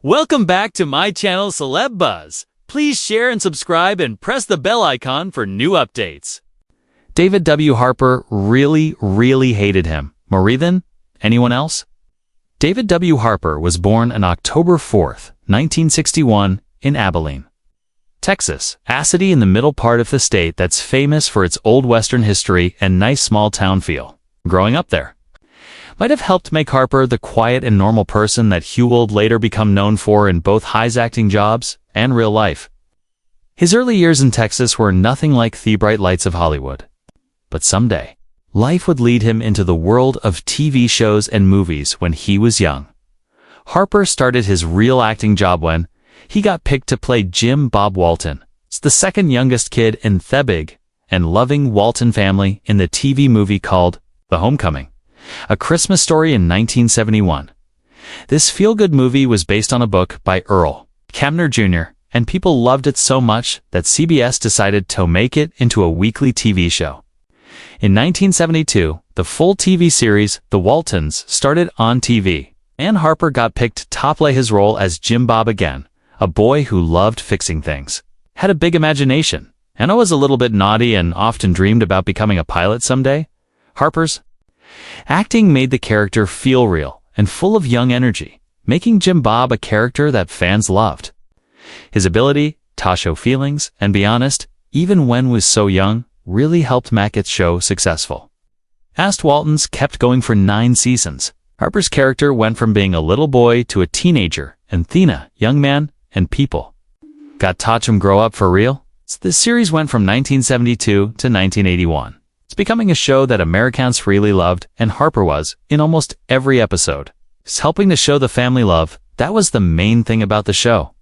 Welcome back to my channel Celeb Buzz. Please share and subscribe and press the bell icon for new updates. David W. Harper really hated him. More than anyone else? David W. Harper was born on October 4th, 1961 in Abilene, Texas, a city in the middle part of the state that's famous for its old Western history and nice small town feel. Growing up there might have helped make Harper the quiet and normal person that Hugh would later become known for in both his acting jobs and real life. His early years in Texas were nothing like the bright lights of Hollywood. But someday, life would lead him into the world of TV shows and movies when he was young. Harper started his real acting job when he got picked to play Jim Bob Walton, the second youngest kid in the big and loving Walton family in the TV movie called The Homecoming, A Christmas Story in 1971. This feel-good movie was based on a book by Earl Kemner Jr., and people loved it so much that CBS decided to make it into a weekly TV show. In 1972, the full TV series The Waltons started on TV, and Harper got picked to play his role as Jim Bob again, a boy who loved fixing things, had a big imagination, and was a little bit naughty and often dreamed about becoming a pilot someday. Harper's acting made the character feel real and full of young energy, making Jim Bob a character that fans loved. His ability to show feelings and be honest, even when was so young, really helped make its show successful. As Waltons kept going for 9 seasons, Harper's character went from being a little boy to a teenager and Thena, young man, and people got to watch him grow up for real. This series went from 1972 to 1981. It's becoming a show that Americans really loved, and Harper was in almost every episode. It's helping to show the family love. That was the main thing about the show.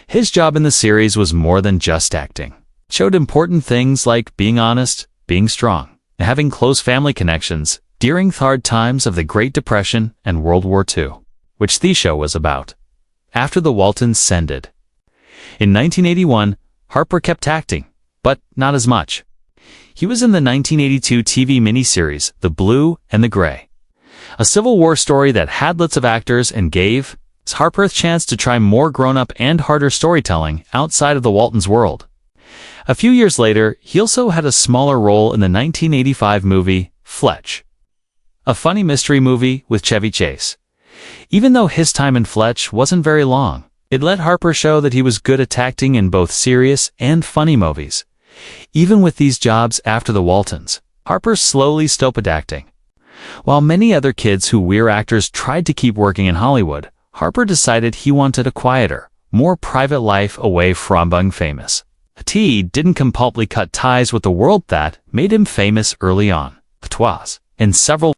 His job in the series was more than just acting. It showed important things like being honest, being strong, and having close family connections during hard times of the Great Depression and World War II, which the show was about. After the Waltons ended in 1981, Harper kept acting, but not as much. He was in the 1982 TV miniseries The Blue and the Gray, a Civil War story that had lots of actors and gave Harper a chance to try more grown-up and harder storytelling outside of the Waltons world. A few years later, he also had a smaller role in the 1985 movie Fletch, a funny mystery movie with Chevy Chase. Even though his time in Fletch wasn't very long, it let Harper show that he was good at acting in both serious and funny movies. Even with these jobs after the Waltons, Harper slowly stopped acting. While many other kids who were actors tried to keep working in Hollywood, Harper decided he wanted a quieter, more private life away from being famous. He didn't completely cut ties with the world that made him famous early on. It was in several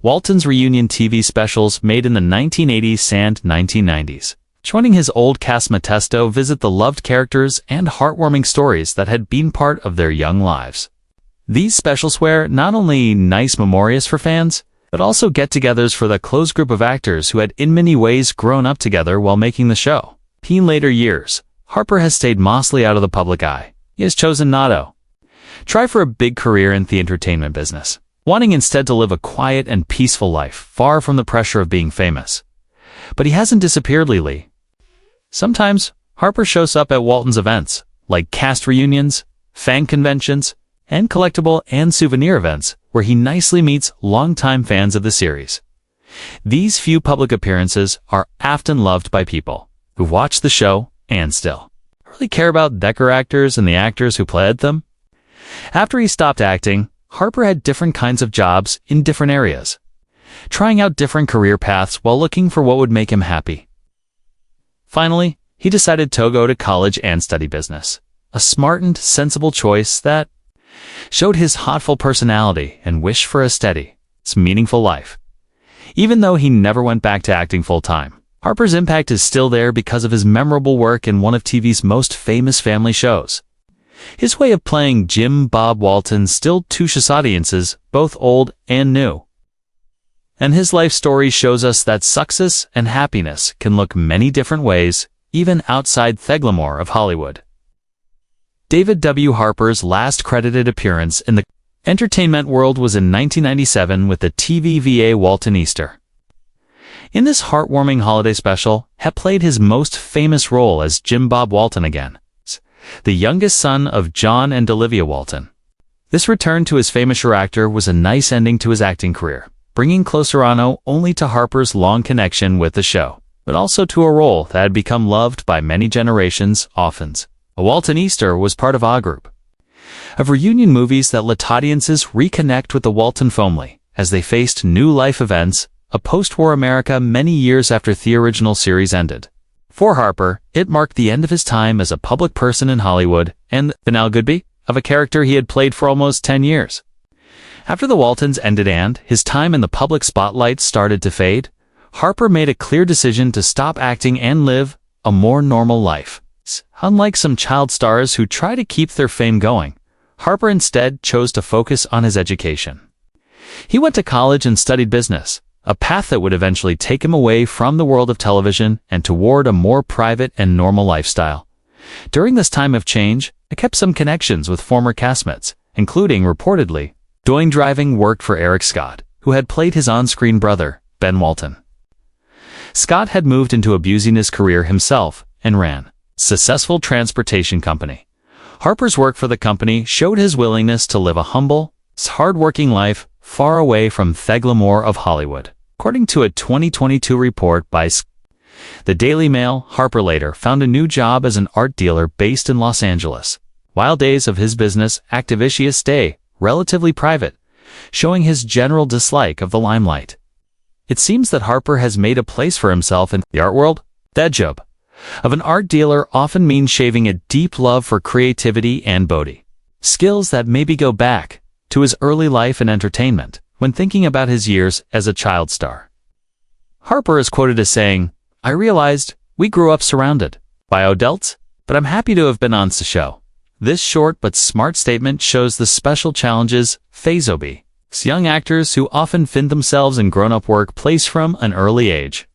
Waltons reunion TV specials made in the 1980s and 1990s, joining his old cast to visit the loved characters and heartwarming stories that had been part of their young lives. These specials were not only nice memories for fans, but also get-togethers for the close group of actors who had in many ways grown up together while making the show. In later years, Harper has stayed mostly out of the public eye. He has chosen not to try for a big career in the entertainment business, wanting instead to live a quiet and peaceful life, far from the pressure of being famous. But he hasn't disappeared lately. Sometimes, Harper shows up at Waltons events, like cast reunions, fan conventions, and collectible and souvenir events, where he nicely meets longtime fans of the series. These few public appearances are often loved by people who watch the show and still really care about the actors and the actors who played them. After he stopped acting, Harper had different kinds of jobs in different areas, trying out different career paths while looking for what would make him happy. Finally, he decided to go to college and study business, a smart and sensible choice that showed his thoughtful personality and wish for a steady, meaningful life. Even though he never went back to acting full-time, Harper's impact is still there because of his memorable work in one of TV's most famous family shows. His way of playing Jim Bob Walton still touches audiences, both old and new. And his life story shows us that success and happiness can look many different ways, even outside the glamour of Hollywood. David W. Harper's last credited appearance in the entertainment world was in 1997 with the TVVA Walton Easter. In this heartwarming holiday special, Hep played his most famous role as Jim Bob Walton again, the youngest son of John and Olivia Walton. This return to his famous actor was a nice ending to his acting career, bringing closer not only to Harper's long connection with the show, but also to a role that had become loved by many generations. Often, A Walton Easter was part of a group of reunion movies that let audiences reconnect with the Walton family as they faced new life events, a post-war America many years after the original series ended. For Harper, it marked the end of his time as a public person in Hollywood and the finale goodbye of a character he had played for almost 10 years. After the Waltons ended and his time in the public spotlight started to fade, Harper made a clear decision to stop acting and live a more normal life. Unlike some child stars who try to keep their fame going, Harper instead chose to focus on his education. He went to college and studied business, a path that would eventually take him away from the world of television and toward a more private and normal lifestyle. During this time of change, I kept some connections with former castmates, including, reportedly, doing driving worked for Eric Scott, who had played his on-screen brother, Ben Walton. Scott had moved into abusing his career himself and ran a successful transportation company. Harper's work for the company showed his willingness to live a humble, hard-working life far away from the glamour of Hollywood. According to a 2022 report by the Daily Mail, Harper later found a new job as an art dealer based in Los Angeles. While days of his business activities stay relatively private, showing his general dislike of the limelight. It seems that Harper has made a place for himself in the art world. That job of an art dealer often means shaving a deep love for creativity and beauty, skills that maybe go back to his early life in entertainment when thinking about his years as a child star. Harper is quoted as saying, "I realized we grew up surrounded by adults, but I'm happy to have been on the show." This short but smart statement shows the special challenges faced by young actors who often find themselves in grown-up work place from an early age,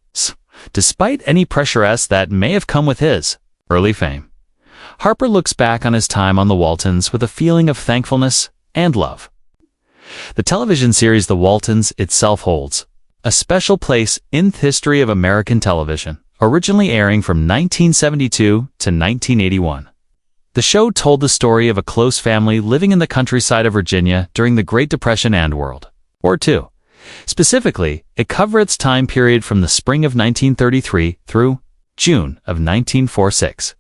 despite any pressures that may have come with his early fame. Harper looks back on his time on the Waltons with a feeling of thankfulness and love. The television series The Waltons itself holds a special place in the history of American television, originally airing from 1972 to 1981. The show told the story of a close family living in the countryside of Virginia during the Great Depression and World War II. Specifically, it covered its time period from the spring of 1933 through June of 1946.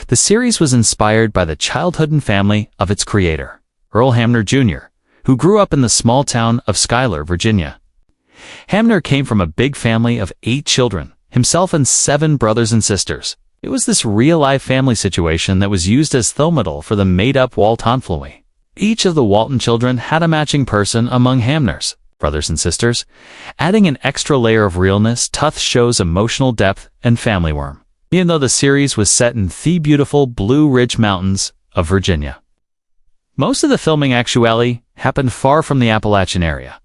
The series was inspired by the childhood and family of its creator, Earl Hamner Jr., who grew up in the small town of Schuyler, Virginia. Hamner came from a big family of 8 children, himself and 7 brothers and sisters. It was this real-life family situation that was used as the model for the made-up Walton family. Each of the Walton children had a matching person among Hamner's brothers and sisters, adding an extra layer of realness to the show's emotional depth and family warmth, even though the series was set in the beautiful Blue Ridge Mountains of Virginia. Most of the filming actually happened far from the Appalachian area.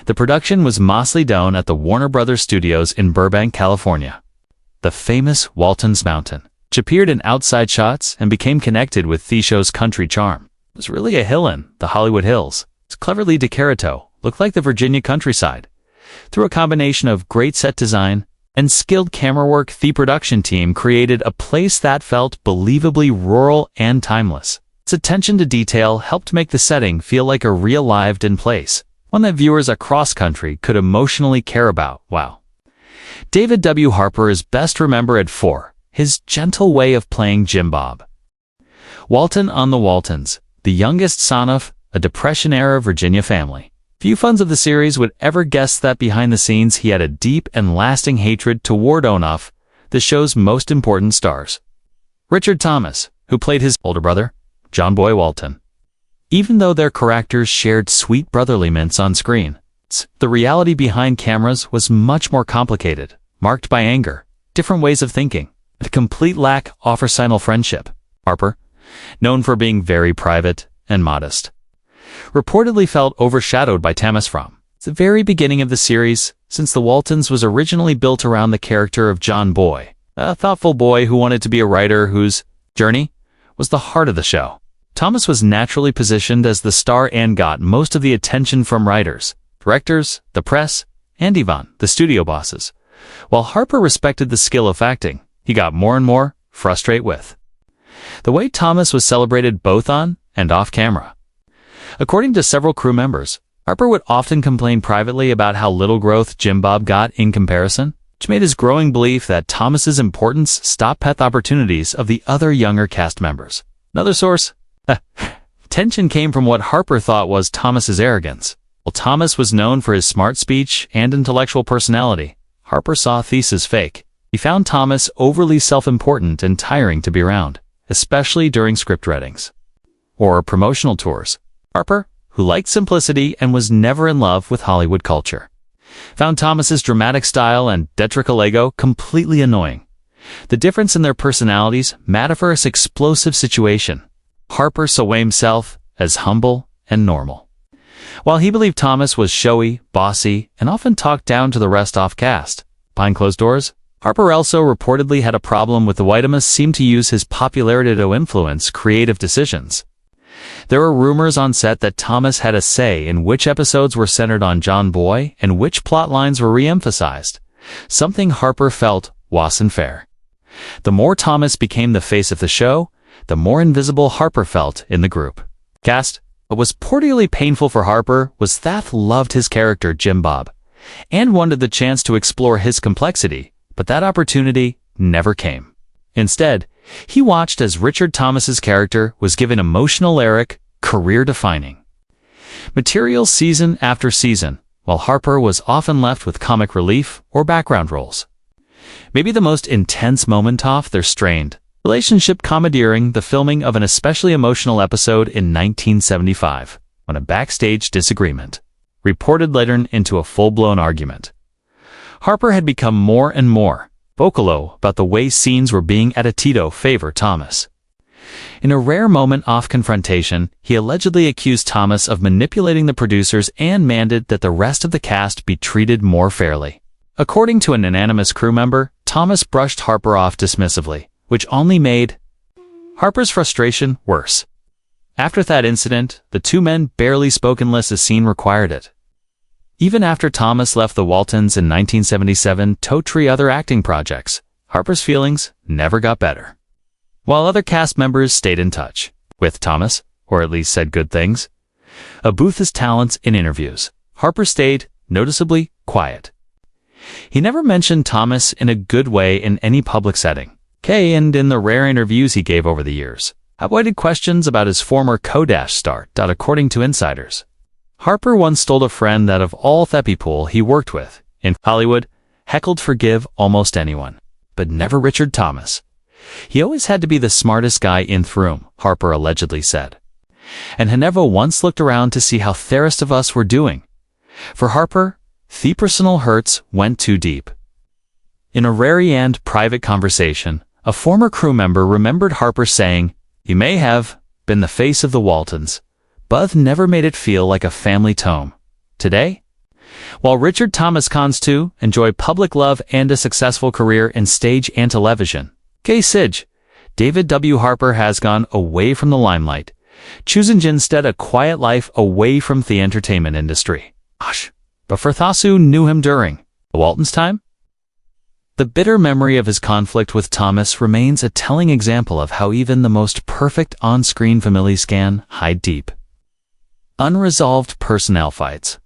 The production was mostly done at the Warner Brothers Studios in Burbank, California. The famous Waltons Mountain, which appeared in outside shots and became connected with the show's country charm, was really a hill in the Hollywood Hills. It's cleverly decorated, looked like the Virginia countryside. Through a combination of great set design and skilled camera work, the production team created a place that felt believably rural and timeless. Its attention to detail helped make the setting feel like a real lived-in place, one that viewers across country could emotionally care about. Wow. David W. Harper is best remembered for his gentle way of playing Jim Bob Walton on The Waltons, the youngest son of a Depression-era Virginia family. Few fans of the series would ever guess that behind the scenes he had a deep and lasting hatred toward one of the show's most important stars, Richard Thomas, who played his older brother, John Boy Walton. Even though their characters shared sweet brotherly moments on screen, the reality behind cameras was much more complicated, marked by anger, different ways of thinking, and a complete lack of personal friendship. Harper, known for being very private and modest, reportedly felt overshadowed by Thomas from the very beginning of the series, since The Waltons was originally built around the character of John Boy, a thoughtful boy who wanted to be a writer whose journey was the heart of the show. Thomas was naturally positioned as the star and got most of the attention from writers, directors, the press, and Ivan, the studio bosses. While Harper respected the skill of acting, he got more and more frustrated with the way Thomas was celebrated both on and off camera. According to several crew members, Harper would often complain privately about how little growth Jim Bob got in comparison, which made his growing belief that Thomas's importance stopped path opportunities of the other younger cast members. Another source? Tension came from what Harper thought was Thomas's arrogance. While Thomas was known for his smart speech and intellectual personality, Harper saw these as fake. He found Thomas overly self-important and tiring to be around, especially during script readings or promotional tours. Harper, who liked simplicity and was never in love with Hollywood culture, found Thomas's dramatic style and theatrical ego completely annoying. The difference in their personalities made for this explosive situation. Harper saw himself as humble and normal, while he believed Thomas was showy, bossy, and often talked down to the rest off-cast. Behind closed doors, Harper also reportedly had a problem with the way Thomas seemed to use his popularity to influence creative decisions. There were rumors on set that Thomas had a say in which episodes were centered on John Boy and which plot lines were re-emphasized, something Harper felt wasn't fair. The more Thomas became the face of the show, the more invisible Harper felt in the group cast. What was particularly painful for Harper was that loved his character Jim Bob and wanted the chance to explore his complexity, but that opportunity never came. Instead, he watched as Richard Thomas's character was given emotional lyric, career-defining material season after season, while Harper was often left with comic relief or background roles. Maybe the most intense moment of their strained relationship commandeering the filming of an especially emotional episode in 1975, when a backstage disagreement reported later into a full-blown argument. Harper had become more and more vocal about the way scenes were being edited to favor Thomas. In a rare moment of confrontation, he allegedly accused Thomas of manipulating the producers and mandated that the rest of the cast be treated more fairly. According to an anonymous crew member, Thomas brushed Harper off dismissively, which only made Harper's frustration worse. After that incident, the two men barely spoke unless a scene required it. Even after Thomas left the Waltons in 1977 to try other acting projects, Harper's feelings never got better. While other cast members stayed in touch with Thomas, or at least said good things about his talents in interviews, Harper stayed noticeably quiet. He never mentioned Thomas in a good way in any public setting, and in the rare interviews he gave over the years, avoided questions about his former co-dash star. According to insiders, Harper once told a friend that of all the people he worked with in Hollywood, heckled forgive almost anyone, but never Richard Thomas. He always had to be the smartest guy in the room, Harper allegedly said. And he never once looked around to see how the rest of us were doing. For Harper, the personal hurts went too deep. In a rare and private conversation, a former crew member remembered Harper saying, "He may have been the face of the Waltons, but never made it feel like a family tome." Today, while Richard Thomas cons to enjoy public love and a successful career in stage and television, David W. Harper has gone away from the limelight, choosing instead a quiet life away from the entertainment industry. But for those who knew him during the Waltons time, the bitter memory of his conflict with Thomas remains a telling example of how even the most perfect on-screen families can hide deep, unresolved personnel fights.